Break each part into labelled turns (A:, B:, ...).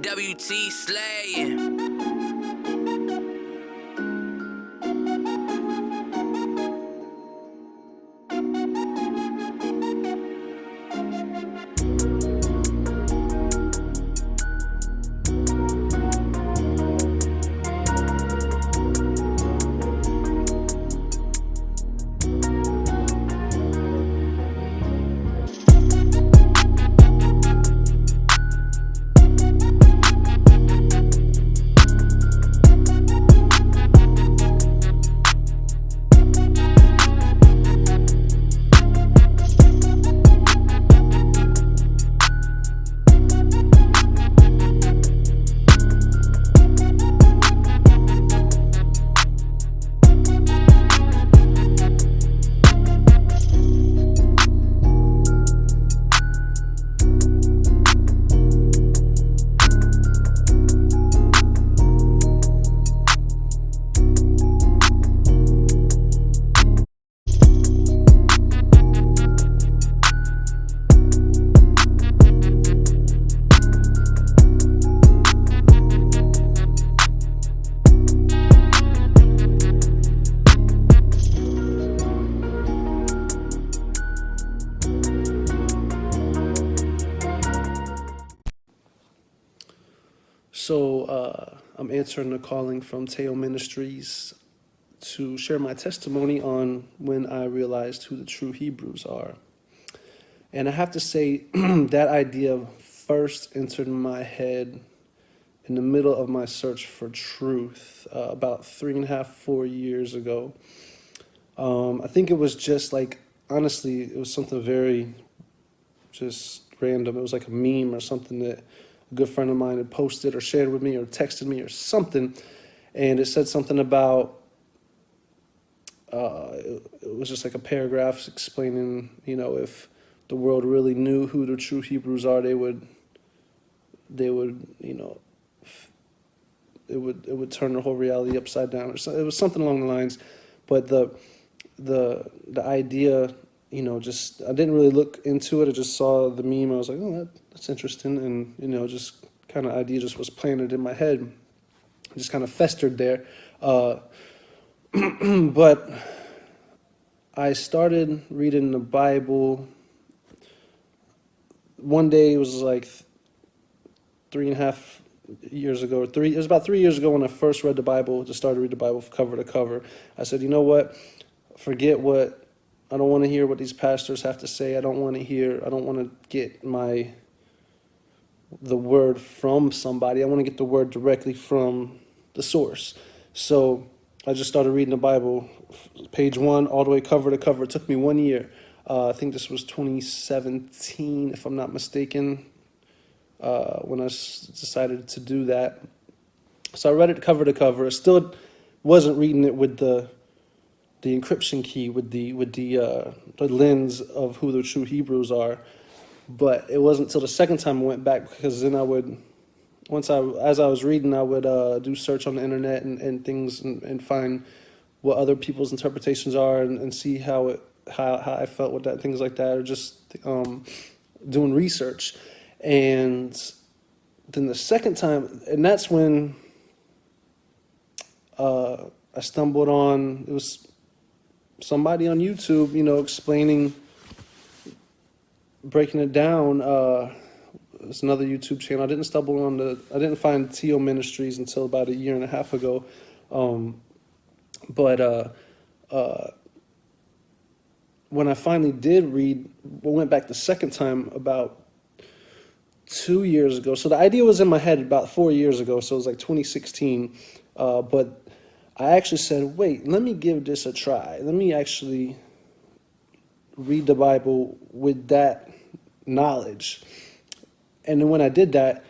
A: WT slaying.
B: So I'm answering the calling from Teotw Ministries to share my testimony on when I realized who the true Hebrews are. And I have to say that idea first entered my head in the middle of my search for truth about 3.5, 4 years ago. I think it was just like, honestly, it was something very just random. It was like a meme or something that a good friend of mine had posted or shared with me or texted me or something. And it said something about, it was just like a paragraph explaining, if the world really knew who the true Hebrews are, they would, it would turn the whole reality upside down. Or so, it was something along the lines. But the idea, just, I didn't really look into it. I just saw the meme. I was like, oh, that's interesting. And, just kind of idea just was planted in my head. It just kind of festered there. But I started reading the Bible. One day, it was like 3.5 years ago, it was about 3 years ago when I first read the Bible, just started to read the Bible cover to cover. I said, you know what, forget I don't want to hear what these pastors have to say. I don't want to get the word from somebody. I want to get the word directly from the source. So I just started reading the Bible, page one, all the way cover to cover. It took me 1 year. I think this was 2017, if I'm not mistaken, when I decided to do that. So I read it cover to cover. I still wasn't reading it with the encryption key, with the lens of who the true Hebrews are. But it wasn't until the second time I went back, because then as I was reading, I would do search on the internet and things and find what other people's interpretations are and see how I felt with that, things like that, or just doing research. And then the second time, and that's when I stumbled on, it was somebody on YouTube, explaining, breaking it down. It's another YouTube channel. I didn't find Teotw Ministries until about 1.5 years ago. But when I finally went back the second time about 2 years ago. So the idea was in my head about 4 years ago. So it was like 2016. But I actually said, wait, let me give this a try. Let me actually read the Bible with that knowledge. And then when I did that,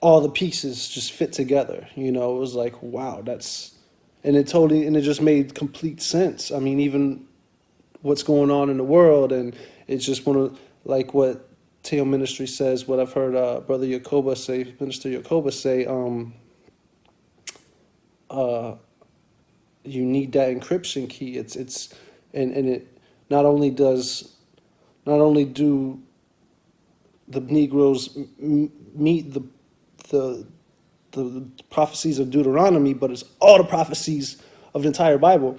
B: all the pieces just fit together. It was like, wow, and it just made complete sense. I mean, even what's going on in the world, and it's just like what Teotw Ministry says, what I've heard Brother Yacoba say, Minister Yacoba say, you need that encryption key. And it not only do the Negroes meet the prophecies of Deuteronomy, but it's all the prophecies of the entire Bible.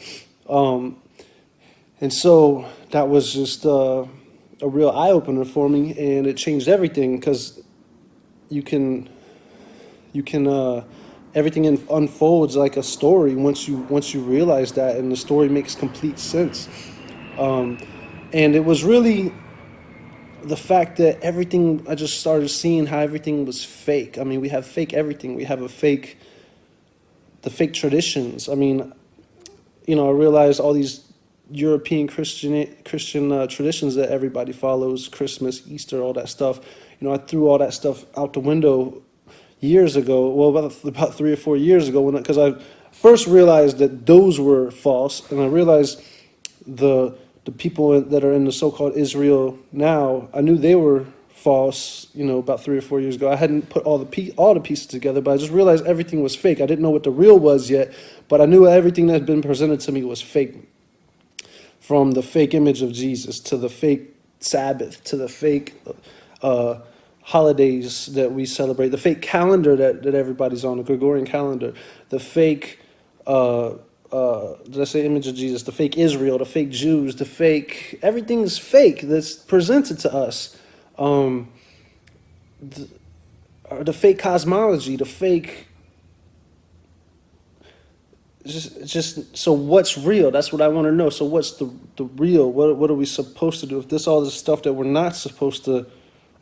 B: And so that was just a real eye opener for me, and it changed everything because you can everything unfolds like a story once you realize that, and the story makes complete sense. And it was really the fact that everything, I just started seeing how everything was fake. I mean, we have fake everything. We have the fake traditions. I mean, I realized all these European Christian traditions that everybody follows, Christmas, Easter, all that stuff. I threw all that stuff out the window years ago. Well, about 3 or 4 years ago, because I first realized that those were false, and I realized the people that are in the so-called Israel now, I knew they were false, about 3 or 4 years ago. I hadn't put all the pieces together, but I just realized everything was fake. I didn't know what the real was yet, but I knew everything that had been presented to me was fake. From the fake image of Jesus to the fake Sabbath to the fake holidays that we celebrate, the fake calendar that everybody's on, the Gregorian calendar, the fake did I say image of Jesus? The fake Israel, the fake Jews, the fake, everything's fake that's presented to us. The fake cosmology, the fake, just so what's real? That's what I want to know. So what's the real? What are we supposed to do? If this all this stuff that we're not supposed to,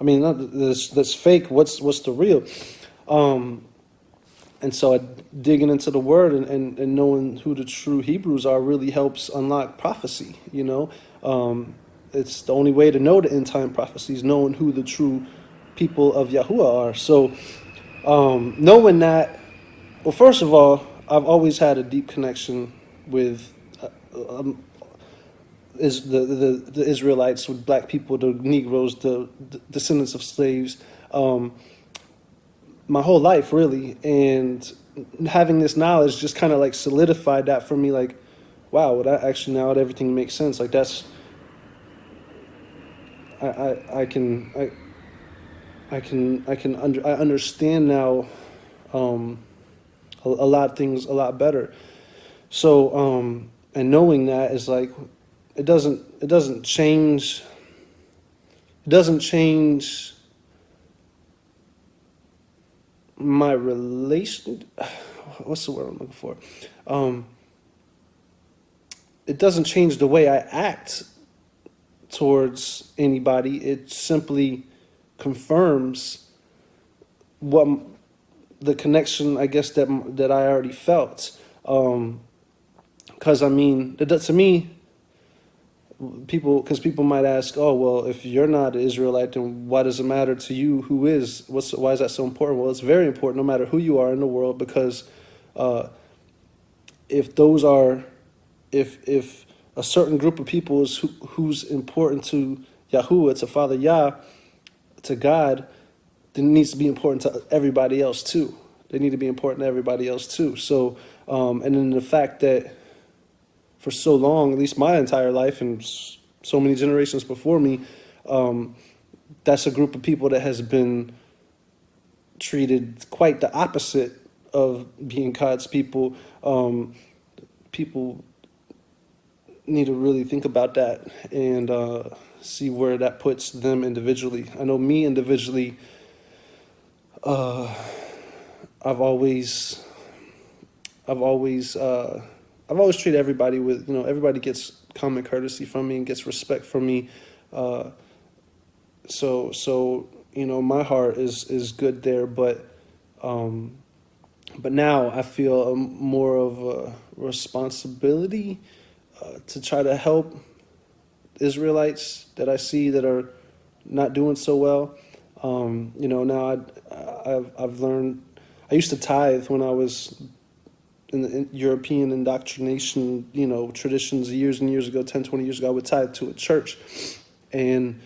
B: I mean, that's fake. What's the real? And so digging into the word and knowing who the true Hebrews are really helps unlock prophecy, It's the only way to know the end time prophecies, knowing who the true people of Yahuwah are. So knowing that, well, first of all, I've always had a deep connection with is the Israelites, with black people, the Negroes, the descendants of slaves, my whole life, really. And having this knowledge just kind of like solidified that for me, like, wow, well, that actually, now that everything makes sense, like that's, I understand now a lot of things a lot better. So and knowing that is like, it doesn't change my relation, what's the word I'm looking for? It doesn't change the way I act towards anybody. It simply confirms what the connection, I guess, that I already felt. Because I mean, to me, people might ask, oh, well, if you're not an Israelite, then why does it matter to you who is? Why is that so important? Well, it's very important no matter who you are in the world, because if a certain group of people is who's important to Yahuwah, to Father Yah, to God, then it needs to be important to everybody else too. They need to be important to everybody else too. So, and then the fact that for so long, at least my entire life and so many generations before me, that's a group of people that has been treated quite the opposite of being God's people. People need to really think about that and see where that puts them individually. I know me individually, I've always treated everybody with, everybody gets common courtesy from me and gets respect from me. So my heart is good there, but now I feel more of a responsibility to try to help Israelites that I see that are not doing so well. Now I've learned. I used to tithe when I was in the European indoctrination, traditions years and years ago, 10, 20 years ago. I would tithe to a church, and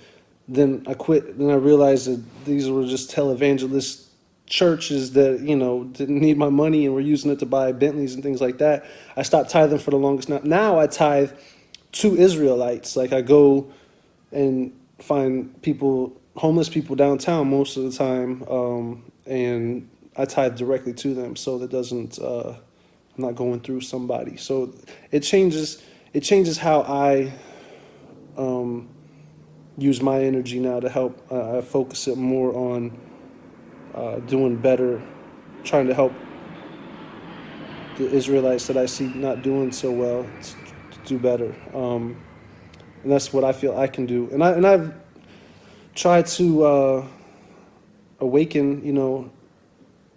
B: then I quit. Then I realized that these were just televangelist churches that didn't need my money and were using it to buy Bentleys and things like that. I stopped tithing for the longest. Now I tithe to Israelites. Like, I go and find homeless people downtown most of the time, and I tithe directly to them, so that doesn't I'm not going through somebody. So it changes how I use my energy now to help. I focus it more on doing better, trying to help the Israelites that I see not doing so well to do better. And that's what I feel I can do. And I've tried to awaken,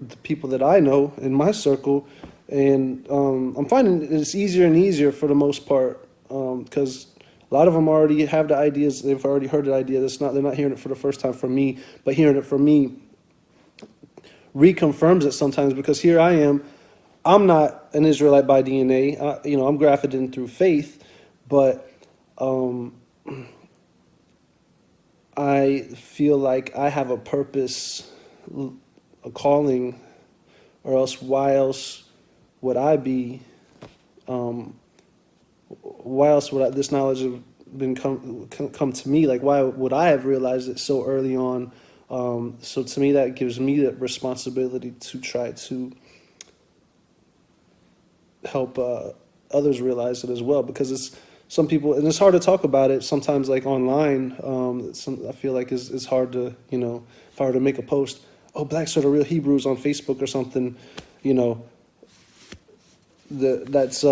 B: the people that I know in my circle, and I'm finding it's easier and easier for the most part, because a lot of them already have the ideas. They've already heard the idea. They're not hearing it for the first time from me, but hearing it from me reconfirms it sometimes, because here I am. I'm not an Israelite by DNA. I'm grafted in through faith, but I feel like I have a purpose, a calling, or else why else would I be? Why else would this knowledge have been come to me? Like, why would I have realized it so early on? So to me, that gives me the responsibility to try to help others realize it as well, because it's some people, and it's hard to talk about it sometimes, like online. I feel like it's hard to, if I were to make a post, oh, blacks are the real Hebrews on Facebook or something, that's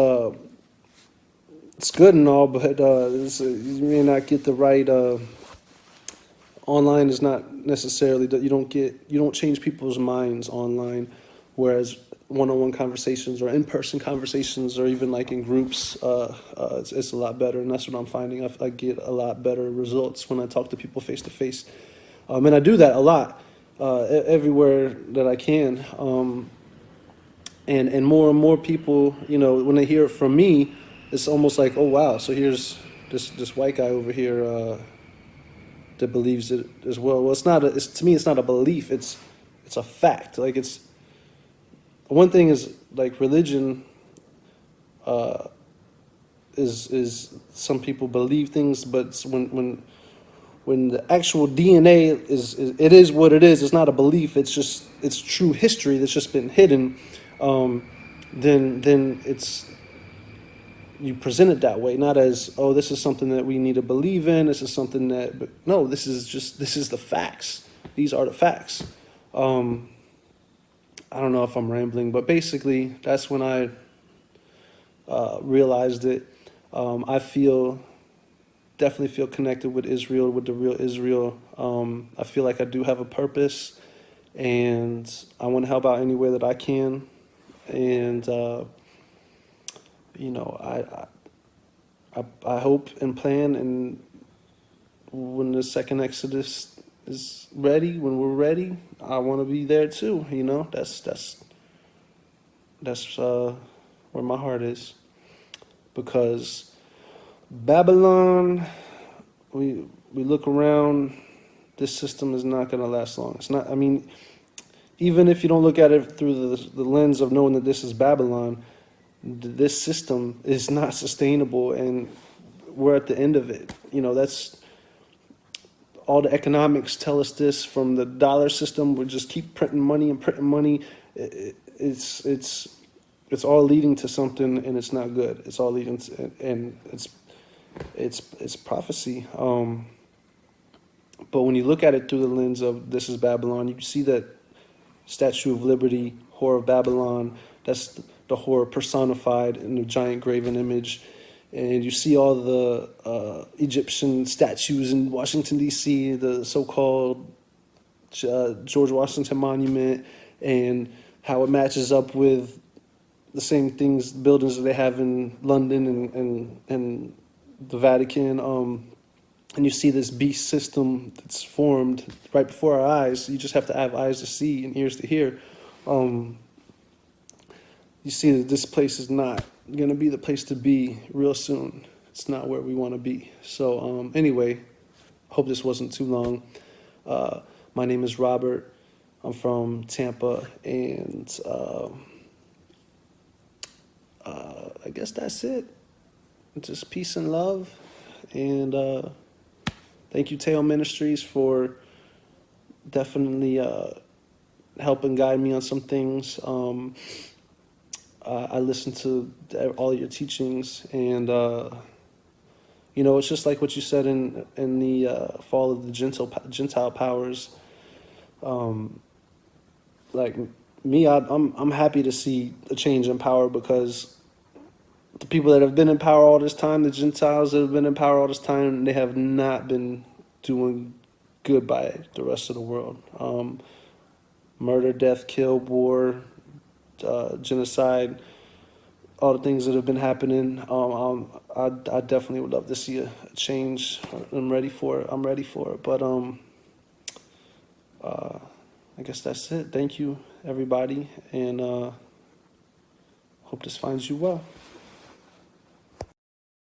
B: it's good and all, but you may not get the right. Online is not necessarily that you don't change people's minds online, whereas one-on-one conversations or in-person conversations or even like in groups, it's a lot better, and that's what I'm finding. I get a lot better results when I talk to people face to face, and I do that a lot everywhere that I can, and more people, when they hear it from me, it's almost like, oh wow, so here's this white guy over here that believes it as well. Well, to me, it's not a belief. It's a fact. Like, it's one thing is like religion. Is some people believe things, but when the actual DNA is what it is. It's not a belief. It's true history that's just been hidden. Then it's, you present it that way, not as, oh, this is something that we need to believe in. This is something that, but no, this is the facts. These are the facts. I don't know if I'm rambling, but basically that's when I realized it. I definitely feel connected with Israel, with the real Israel. I feel like I do have a purpose, and I want to help out any way that I can. And I hope and plan, and when the second Exodus is ready, when we're ready, I want to be there too. That's where my heart is, because Babylon, we look around, this system is not going to last long. It's not. I mean, even if you don't look at it through the lens of knowing that this is Babylon, this system is not sustainable, and we're at the end of it. That's all the economics tell us this, from the dollar system. We just keep printing money and printing money. It's all leading to something, and it's not good. It's all leading to, and it's prophecy. But when you look at it through the lens of this is Babylon, you see that Statue of Liberty, Whore of Babylon. That's the whore personified in a giant graven image. And you see all the Egyptian statues in Washington, D.C., the so-called George Washington Monument, and how it matches up with the same things, buildings that they have in London and the Vatican. And you see this beast system that's formed right before our eyes. You just have to have eyes to see and ears to hear. You see that this place is not going to be the place to be real soon. It's not where we want to be. So anyway, hope this wasn't too long. My name is Robert. I'm from Tampa, and I guess that's it. Just peace and love, and thank you, Teotw Ministries, for definitely help and guide me on some things. I listen to all your teachings, and it's just like what you said in the fall of the Gentile powers. Like me, I'm happy to see a change in power, because the people that have been in power all this time, the Gentiles that have been in power all this time, they have not been doing good by the rest of the world. Murder, death, kill, war, genocide, all the things that have been happening. I definitely would love to see a change. I'm ready for it. But I guess that's it. Thank you, everybody, and hope this finds you well.